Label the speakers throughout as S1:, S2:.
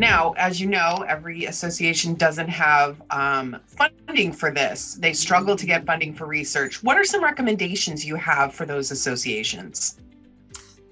S1: Now, as you know, every association doesn't have funding for this. They struggle to get funding for research. What are some recommendations you have for those associations?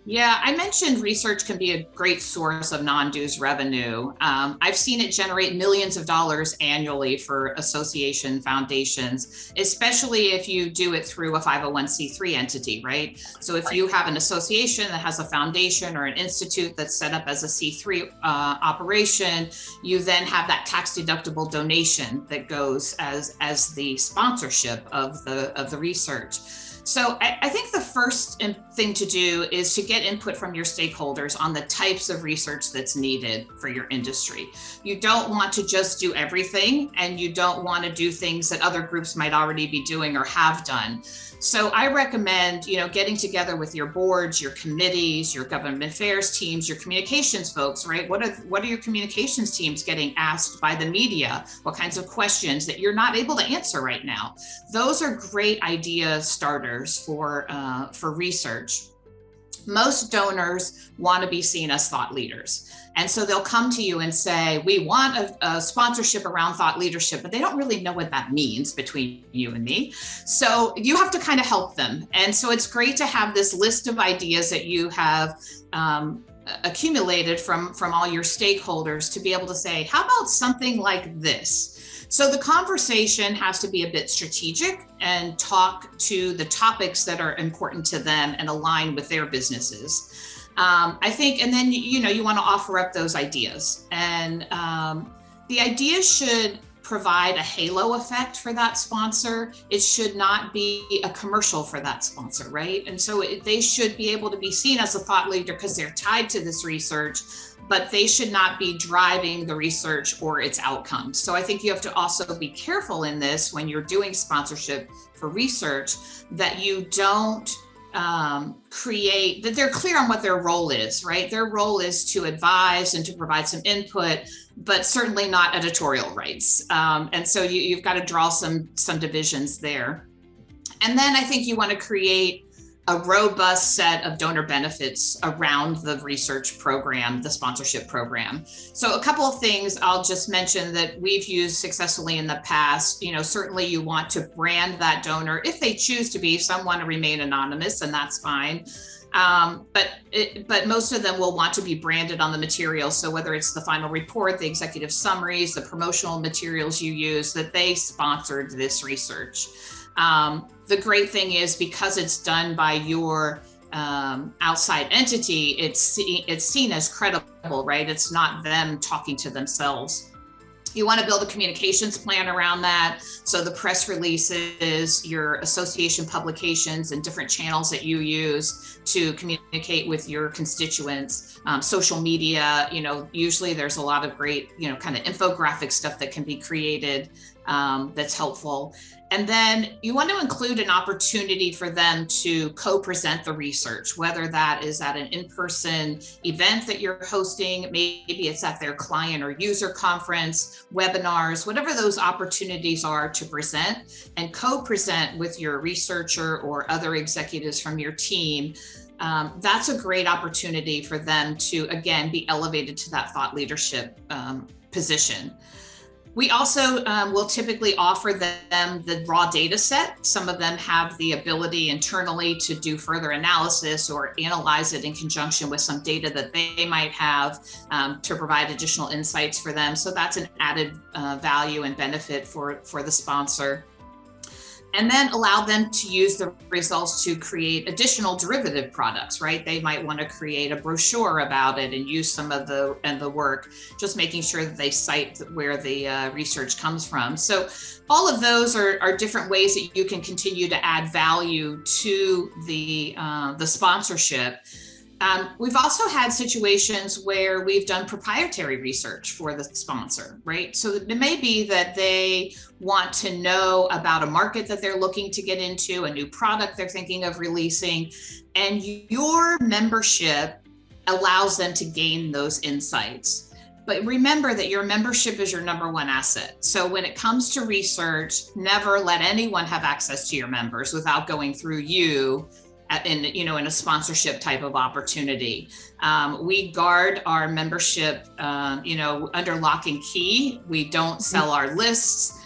S2: Yeah, I mentioned research can be a great source of non-dues revenue. I've seen it generate millions of dollars annually for association foundations, especially if you do it through a 501c3 entity, right? So if you have an association that has a foundation or an institute that's set up as a C3 operation, you then have that tax deductible donation that goes as the sponsorship of the research. So I think the first thing to do is to get input from your stakeholders on the types of research that's needed for your industry. You don't want to just do everything, and you don't want to do things that other groups might already be doing or have done. So I recommend, getting together with your boards, your committees, your government affairs teams, your communications folks, right? What are your communications teams getting asked by the media? What kinds of questions that you're not able to answer right now? Those are great idea starters for research. Most donors want to be seen as thought leaders. And so they'll come to you and say, we want a sponsorship around thought leadership, but they don't really know what that means between you and me. So you have to kind of help them. And so it's great to have this list of ideas that you have accumulated from all your stakeholders to be able to say, how about something like this? So the conversation has to be a bit strategic and talk to the topics that are important to them and align with their businesses. I think, and then, you want to offer up those ideas, and the ideas should provide a halo effect for that sponsor. It should not be a commercial for that sponsor, right? And so they should be able to be seen as a thought leader because they're tied to this research, but they should not be driving the research or its outcomes. So I think you have to also be careful in this when you're doing sponsorship for research, that you don't that they're clear on what their role is, right? Their role is to advise and to provide some input, but certainly not editorial rights. And so you've got to draw some divisions there. And then I think you want to create a robust set of donor benefits around the research program, the sponsorship program. So a couple of things I'll just mention that we've used successfully in the past. Certainly you want to brand that donor if they choose to be. Some want to remain anonymous, and that's fine. But most of them will want to be branded on the material. So whether it's the final report, the executive summaries, the promotional materials you use, that they sponsored this research. The great thing is, because it's done by your outside entity, it's seen as credible, right? It's not them talking to themselves. You want to build a communications plan around that. So the press releases, your association publications, and different channels that you use to communicate with your constituents. Social media, usually there's a lot of great, kind of infographic stuff that can be created that's helpful. And then you want to include an opportunity for them to co-present the research, whether that is at an in-person event that you're hosting, maybe it's at their client or user conference, webinars, whatever those opportunities are to present and co-present with your researcher or other executives from your team. That's a great opportunity for them to, again, be elevated to that thought leadership position. We also will typically offer them the raw data set. Some of them have the ability internally to do further analysis or analyze it in conjunction with some data that they might have to provide additional insights for them. So that's an added value and benefit for the sponsor. And then allow them to use the results to create additional derivative products, right? They might want to create a brochure about it and use some of the work, just making sure that they cite where the research comes from. So all of those are different ways that you can continue to add value to the sponsorship. We've also had situations where we've done proprietary research for the sponsor, right? So it may be that they want to know about a market that they're looking to get into, a new product they're thinking of releasing, and your membership allows them to gain those insights. But remember that your membership is your number one asset. So when it comes to research, never let anyone have access to your members without going through you in a sponsorship type of opportunity. We guard our membership, under lock and key. We don't sell our lists.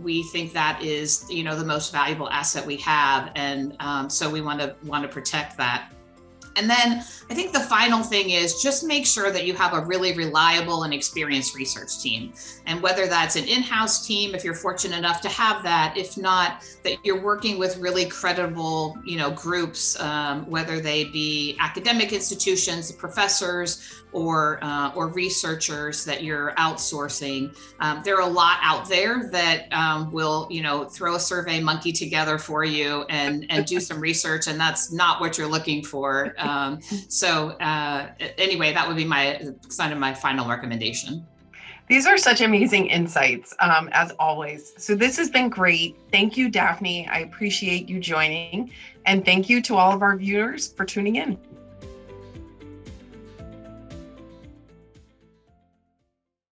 S2: We think that is, the most valuable asset we have. And so we want to protect that. And then I think the final thing is just make sure that you have a really reliable and experienced research team. And whether that's an in-house team, if you're fortunate enough to have that, if not, that you're working with really credible, groups, whether they be academic institutions, professors, or researchers that you're outsourcing. There are a lot out there that will, throw a survey monkey together for you and do some research, and that's not what you're looking for. Anyway, that would be my final recommendation.
S1: These are such amazing insights, as always. So this has been great. Thank you, Daphne. I appreciate you joining. And thank you to all of our viewers for tuning in.